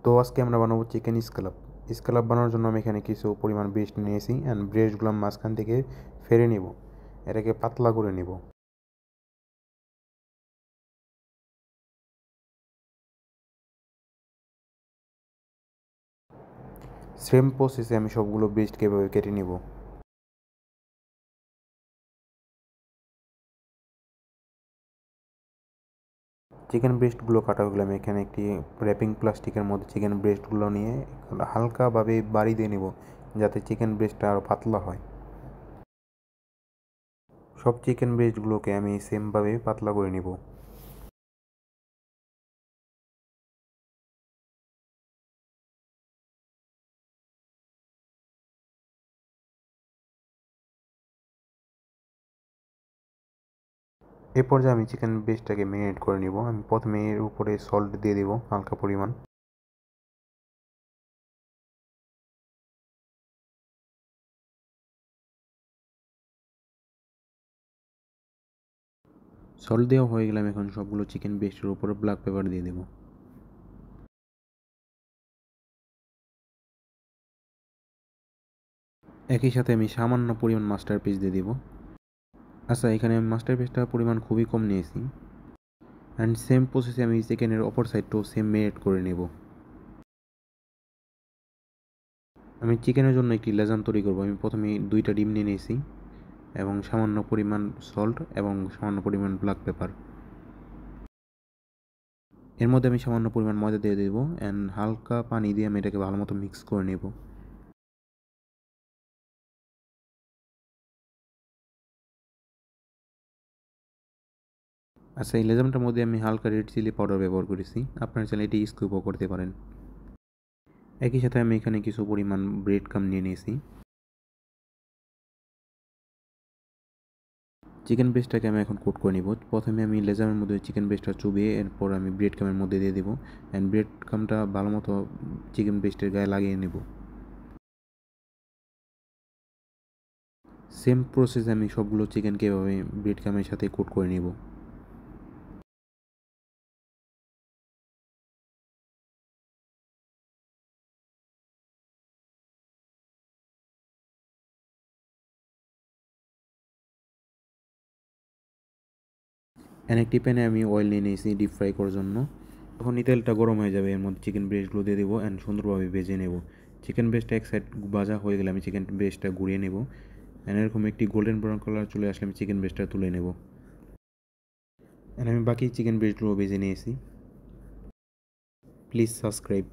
তো আজকে আমরা বানাবো চিকেন স্ক্যালপ। স্ক্যালপ বানানোর জন্য আমি এখানে কিছু পরিমাণ ব্রেস্ট নিয়েছি অ্যান্ড ব্রেস্টগুলো মাঝখান থেকে ফেরে নিব, এটাকে পাতলা করে নিব। সেম প্রসেসে আমি সবগুলো ব্রেস্টকে এভাবে কেটে নিব। চিকেন ব্রেস্টগুলো কাটা হয়ে গেলে আমি এখানে একটি র্যাপিং প্লাস্টিকের মধ্যে চিকেন ব্রেস্টগুলো নিয়ে হালকাভাবে বাড়ি দিয়ে নিব, যাতে চিকেন ব্রেস্টটা আরও পাতলা হয়। সব চিকেন ব্রেস্টগুলোকে আমি সেমভাবে পাতলা করে নিব। এরপর যে আমি চিকেন ব্রেস্টটাকে ম্যারিনেট করে নিব, আমি প্রথমে এর উপরে সল্ট দিয়ে দিব হালকা পরিমাণ। সল্ট দেওয়া হয়ে গেলে আমি এখন সবগুলো চিকেন ব্রেস্টের উপরে ব্ল্যাক পেপার দিয়ে দেবো। একই সাথে আমি সামান্য পরিমাণ মাস্টার পিস দিয়ে দিব। আচ্ছা, এখানে আমি মাস্টার পিসটার পরিমাণ খুবই কম নিয়েছি। অ্যান্ড সেম প্রসেসে আমি চিকেনের অপর সাইডটাও সেম মেরিনেট করে নেব। আমি চিকেনের জন্য একটি লেজান তৈরি করবো। আমি প্রথমে 2টা ডিম নিয়ে নিয়েছি এবং সামান্য পরিমাণ সল্ট এবং সামান্য পরিমাণ ব্ল্যাক পেপার। এর মধ্যে আমি সামান্য পরিমাণ ময়দা দিয়ে দেবো অ্যান্ড হালকা পানি দিয়ে আমি এটাকে ভালো মতো মিক্স করে নেব। আচ্ছা, এই লেজানটার মধ্যে আমি হালকা রেড চিলি পাউডার ব্যবহার করেছি, আপনারা চাইলে এটি স্কিপও করতে পারেন। একই সাথে আমি এখানে কিছু পরিমাণ ব্রেড ক্রাম্ব নিয়ে নিয়েছি। চিকেন ব্রেস্টটাকে আমি এখন কোট করে নিব। প্রথমে আমি লেজারের মধ্যে চিকেন ব্রেস্টটা চুবিয়ে এরপর আমি ব্রেড ক্রামের মধ্যে দিয়ে দেবো অ্যান্ড ব্রেড ক্রামটা ভালো মতো চিকেন ব্রেস্টের গায়ে লাগিয়ে নেব। সেম প্রসেসে আমি সবগুলো চিকেনকে এভাবে ব্রেড ক্রামের সাথে কোট করে নিব। অ্যান্ড একটি প্যানে আমি অয়েল নিয়ে নিয়েছি ডিপ ফ্রাই করার জন্য। যখন এই তেলটা গরম হয়ে যাবে এর মধ্যে চিকেন ব্রেস্টগুলো দিয়ে দেবো অ্যান্ড সুন্দরভাবে ভেজে নেব। চিকেন ব্রেস্টটা এক সাইড ভাজা হয়ে গেলে আমি চিকেন ব্রেস্টটা ঘুরিয়ে নেব অ্যান্ড এরকম একটি গোল্ডেন ব্রাউন কালার চলে আসলে আমি চিকেন ব্রেস্টটা তুলে নেব। অ্যান্ড আমি বাকি চিকেন ব্রেস্টগুলো ভেজে নিয়েছি। Please subscribe.